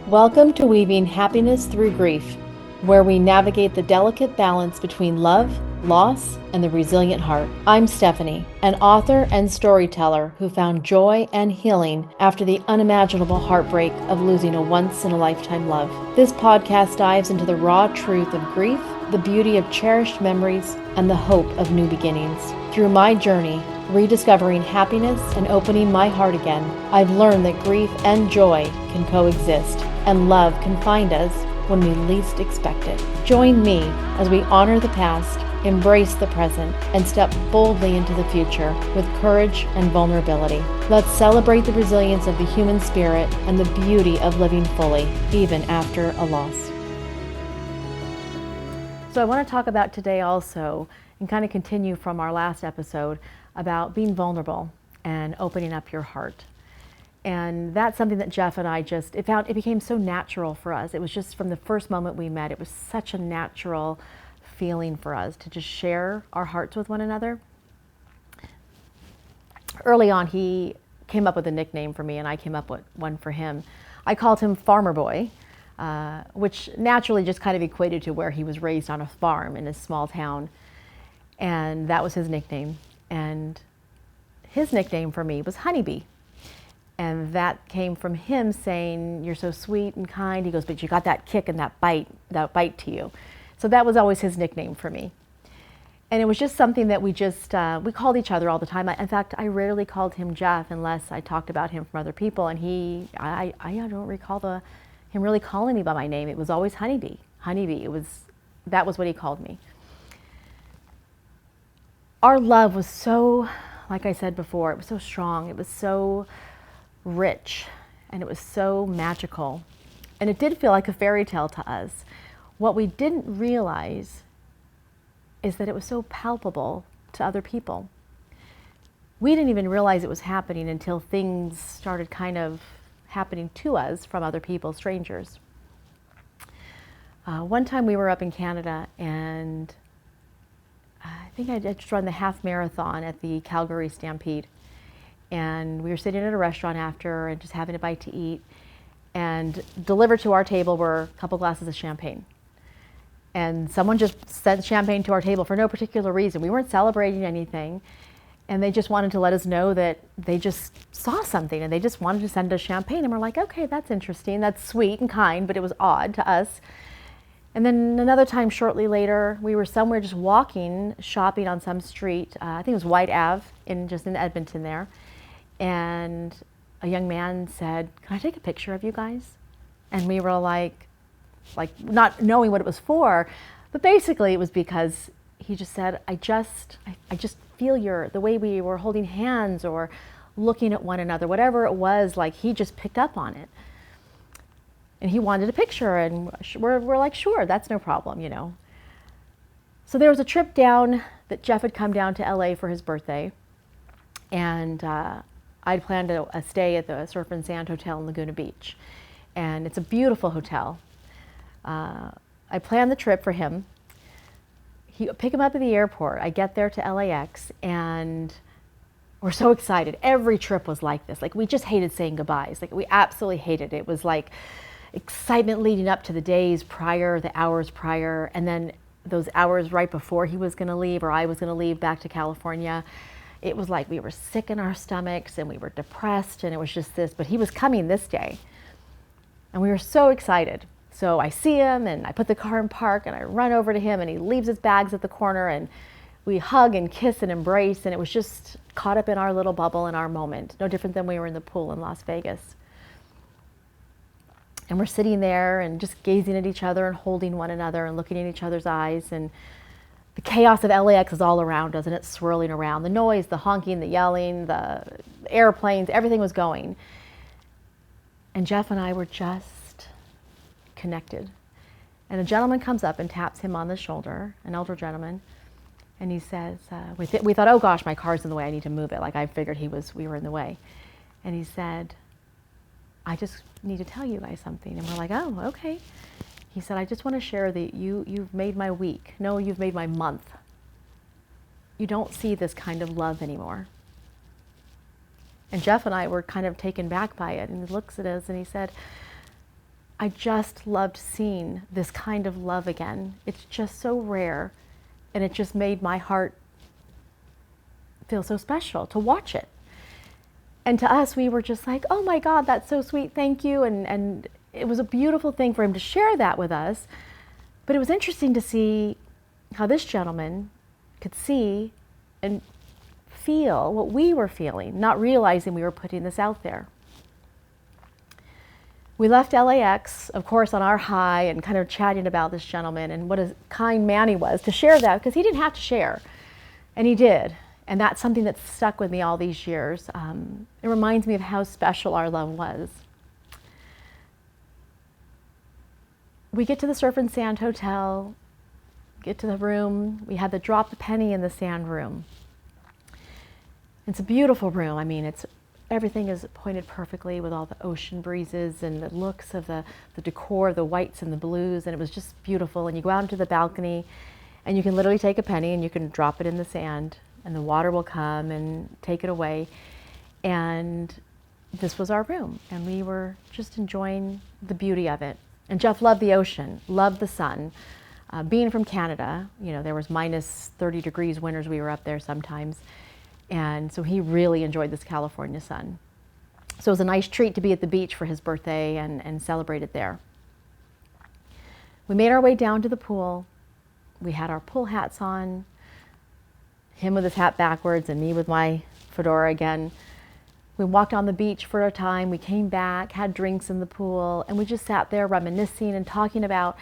Welcome to Weaving Happiness Through Grief, where we navigate the delicate balance between love, loss, and the resilient heart. I'm Stephanie, an author and storyteller who found joy and healing after the unimaginable heartbreak of losing a once-in-a-lifetime love. This podcast dives into the raw truth of grief, the beauty of cherished memories, and the hope of new beginnings. Through my journey, rediscovering happiness and opening my heart again, I've learned that grief and joy can coexist, and love can find us when we least expect it. Join me as we honor the past, embrace the present, and step boldly into the future with courage and vulnerability. Let's celebrate the resilience of the human spirit and the beauty of living fully, even after a loss. So I want to talk about today also, and kind of continue from our last episode, about being vulnerable and opening up your heart. And that's something that Jeff and I it became so natural for us. It was just from the first moment we met, it was such a natural feeling for us to just share our hearts with one another. Early on, he came up with a nickname for me and I came up with one for him. I called him Farmer Boy, which naturally just kind of equated to where he was raised on a farm in a small town. And that was his nickname. And his nickname for me was Honeybee. And that came from him saying, "You're so sweet and kind." He goes, "But you got that kick and that bite to you." So that was always his nickname for me. And it was just something that we called each other all the time. In fact, I rarely called him Jeff unless I talked about him from other people. And I don't recall him really calling me by my name. It was always Honeybee. Honeybee. That was what he called me. Our love was so, like I said before, it was so strong. It was so rich, and it was so magical, and it did feel like a fairy tale to us. What we didn't realize is that it was so palpable to other people. We didn't even realize it was happening until things started kind of happening to us from other people, strangers. One time we were up in Canada, and I think I just run the half marathon at the Calgary Stampede. And we were sitting at a restaurant after and just having a bite to eat. And delivered to our table were a couple glasses of champagne. And someone just sent champagne to our table for no particular reason. We weren't celebrating anything. And they just wanted to let us know that they just saw something and they just wanted to send us champagne. And we're like, okay, that's interesting. That's sweet and kind, but it was odd to us. And then another time shortly later, we were somewhere just walking, shopping on some street. I think it was White Ave, just in Edmonton there. And a young man said, "Can I take a picture of you guys?" And we were like not knowing what it was for, but basically it was because he just said, I just feel the way we were holding hands or looking at one another, whatever it was, like he just picked up on it. And he wanted a picture, and we're like, sure, that's no problem, you know. So there was a trip down that Jeff had come down to LA for his birthday, and I'd planned a stay at the Surf and Sand Hotel in Laguna Beach. And it's a beautiful hotel. I planned the trip for him. Pick him up at the airport. I get there to LAX, and we're so excited. Every trip was like this. Like, we just hated saying goodbyes. Like, we absolutely hated it. It was like excitement leading up to the days prior, the hours prior, and then those hours right before he was going to leave or I was going to leave back to California. It was like we were sick in our stomachs and we were depressed, and it was just this, but he was coming this day. And we were so excited. So I see him and I put the car in park and I run over to him and he leaves his bags at the corner and we hug and kiss and embrace, and it was just caught up in our little bubble in our moment, no different than we were in the pool in Las Vegas. And we're sitting there and just gazing at each other and holding one another and looking in each other's eyes, and the chaos of LAX is all around us and it's swirling around. The noise, the honking, the yelling, the airplanes, everything was going. And Jeff and I were just connected. And a gentleman comes up and taps him on the shoulder, an older gentleman, and he says, we thought, oh gosh, my car's in the way, I need to move it. Like, I figured we were in the way. And he said, "I just need to tell you guys something." And we're like, oh, okay. He said, "I just want to share that you've made my week. No, you've made my month. You don't see this kind of love anymore." And Jeff and I were kind of taken back by it. And he looks at us and he said, I just loved seeing this kind of love again. It's just so rare, and it just made my heart feel so special to watch it. And to us, we were just like, oh my God, that's so sweet, thank you. And it was a beautiful thing for him to share that with us. But it was interesting to see how this gentleman could see and feel what we were feeling, not realizing we were putting this out there. We left LAX, of course, on our high and kind of chatting about this gentleman and what a kind man he was to share that, because he didn't have to share, and he did. And that's something that's stuck with me all these years. It reminds me of how special our love was. We get to the Surf and Sand Hotel, get to the room. We had to drop the penny in the sand room. It's a beautiful room. I mean, everything is pointed perfectly with all the ocean breezes and the looks of the decor, the whites and the blues, and it was just beautiful. And you go out into the balcony, and you can literally take a penny and you can drop it in the sand, and the water will come and take it away. And this was our room, and we were just enjoying the beauty of it. And Jeff loved the ocean, loved the sun. Being from Canada, you know, there was minus 30 degrees winters we were up there sometimes. And so he really enjoyed this California sun. So it was a nice treat to be at the beach for his birthday and celebrate it there. We made our way down to the pool. We had our pool hats on, him with his hat backwards and me with my fedora again. We walked on the beach for a time. We came back, had drinks in the pool, and we just sat there reminiscing and talking about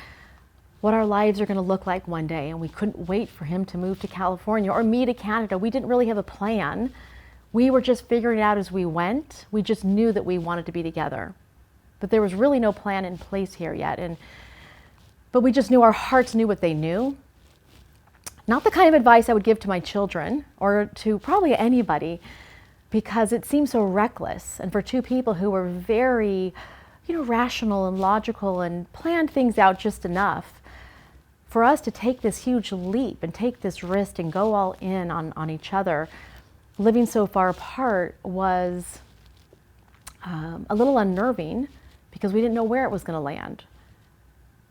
what our lives are going to look like one day. And we couldn't wait for him to move to California or me to Canada. We didn't really have a plan. We were just figuring it out as we went. We just knew that we wanted to be together. But there was really no plan in place here yet. But we just knew our hearts knew what they knew. Not the kind of advice I would give to my children or to probably anybody, because it seemed so reckless. And for two people who were very, rational and logical and planned things out just enough, for us to take this huge leap and take this risk and go all in on each other, living so far apart, was a little unnerving, because we didn't know where it was going to land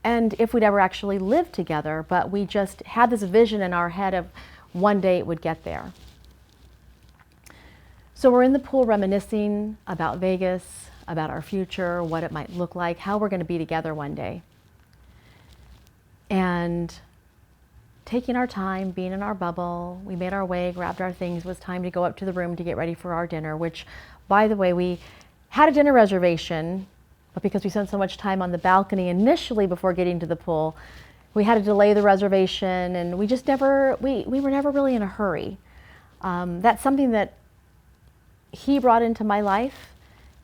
and if we'd ever actually live together. But we just had this vision in our head of one day it would get there. So we're in the pool reminiscing about Vegas, about our future, what it might look like, how we're going to be together one day. And taking our time, being in our bubble, we made our way, grabbed our things. It was time to go up to the room to get ready for our dinner, which, by the way, we had a dinner reservation, but because we spent so much time on the balcony initially before getting to the pool, we had to delay the reservation, and we just never, we were never really in a hurry. That's something that he brought into my life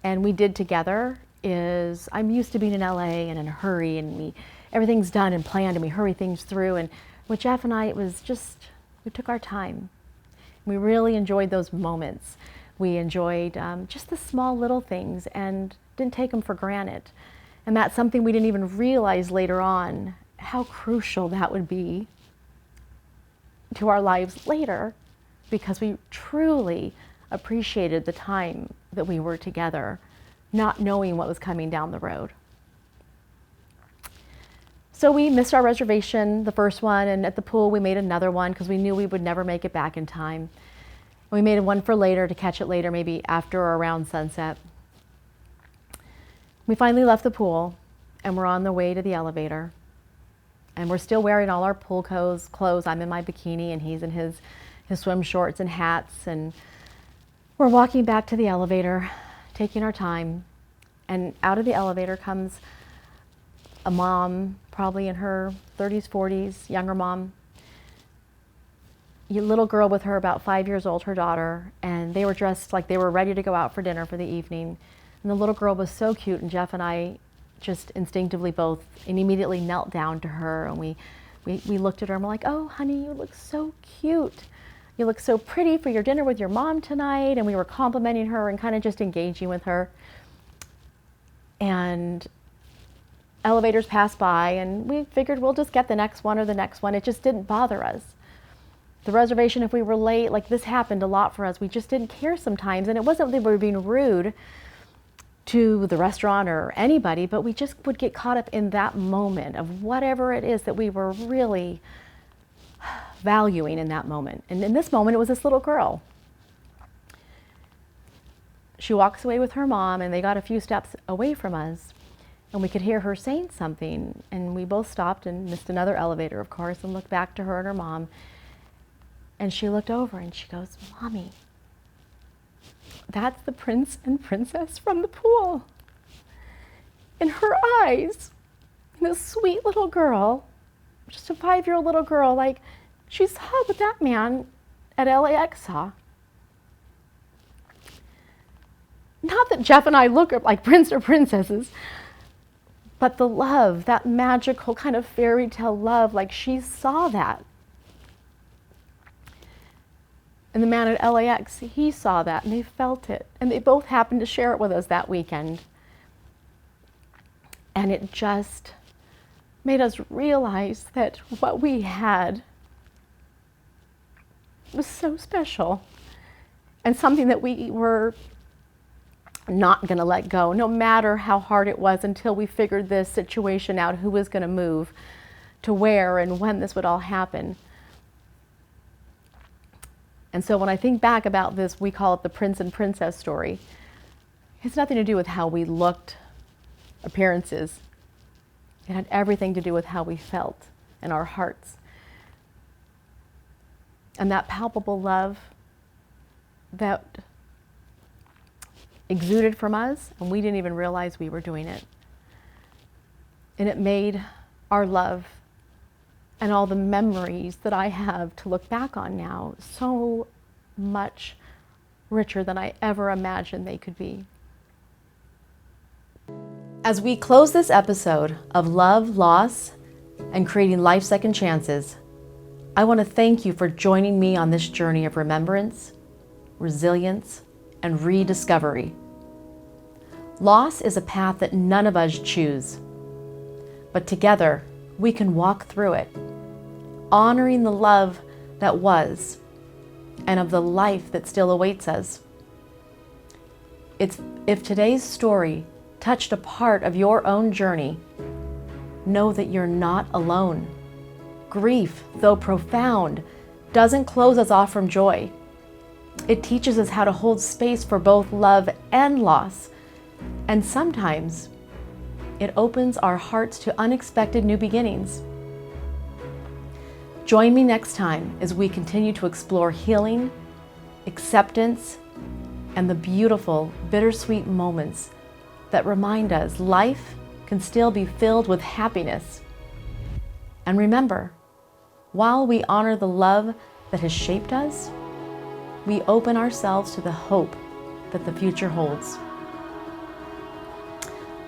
and we did together. Is I'm used to being in LA and in a hurry, and everything's done and planned and we hurry things through. And with Jeff and I, it was just, we took our time. We really enjoyed those moments. We enjoyed just the small little things and didn't take them for granted. And that's something we didn't even realize later on, how crucial that would be to our lives later, because we truly appreciated the time that we were together, not knowing what was coming down the road. So we missed our reservation, the first one, and at the pool we made another one because we knew we would never make it back in time. We made one for later, to catch it later, maybe after or around sunset. We finally left the pool and we're on the way to the elevator. And we're still wearing all our pool clothes. I'm in my bikini and he's in his swim shorts and hats. And we're walking back to the elevator, taking our time. And out of the elevator comes a mom, probably in her 30s, 40s, younger mom. A little girl with her, about 5 years old, her daughter. And they were dressed like they were ready to go out for dinner for the evening. And the little girl was so cute, and Jeff and I just instinctively both and immediately knelt down to her, and we looked at her and we're like, oh honey, you look so cute. You look so pretty for your dinner with your mom tonight. And we were complimenting her and kind of just engaging with her. And elevators passed by and we figured we'll just get the next one or the next one. It just didn't bother us. The reservation, if we were late, like this happened a lot for us. We just didn't care sometimes. And it wasn't that we were being rude. to the restaurant or anybody, but we just would get caught up in that moment of whatever it is that we were really valuing in that moment. And in this moment, it was this little girl. She walks away with her mom, and they got a few steps away from us, and we could hear her saying something, and we both stopped and missed another elevator, of course, and looked back to her and her mom, and she looked over and she goes, "Mommy, that's the prince and princess from the pool." In her eyes, this sweet little girl, just a 5-year-old little girl, like she saw what that man at LAX saw. Not that Jeff and I look like prince or princesses, but the love, that magical kind of fairy tale love, like she saw that. And the man at LAX, he saw that and they felt it. And they both happened to share it with us that weekend. And it just made us realize that what we had was so special and something that we were not going to let go, no matter how hard it was, until we figured this situation out, who was going to move to where and when this would all happen. And so when I think back about this, we call it the prince and princess story. It has nothing to do with how we looked, appearances. It had everything to do with how we felt in our hearts. And that palpable love that exuded from us, and we didn't even realize we were doing it. And it made our love and all the memories that I have to look back on now so much richer than I ever imagined they could be. As we close this episode of Love, Loss, and Creating Life Second Chances, I want to thank you for joining me on this journey of remembrance, resilience, and rediscovery. Loss is a path that none of us choose, but together we can walk through it, honoring the love that was and of the life that still awaits us. If today's story touched a part of your own journey, know that you're not alone. Grief, though profound, doesn't close us off from joy. It teaches us how to hold space for both love and loss. And sometimes it opens our hearts to unexpected new beginnings. Join me next time as we continue to explore healing, acceptance, and the beautiful, bittersweet moments that remind us life can still be filled with happiness. And remember, while we honor the love that has shaped us, we open ourselves to the hope that the future holds.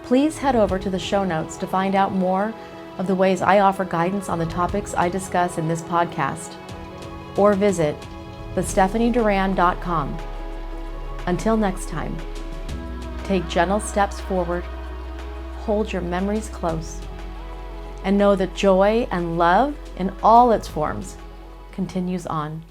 Please head over to the show notes to find out more of the ways I offer guidance on the topics I discuss in this podcast, or visit thestephanieduran.com. Until next time, take gentle steps forward, hold your memories close, and know that joy and love in all its forms continues on.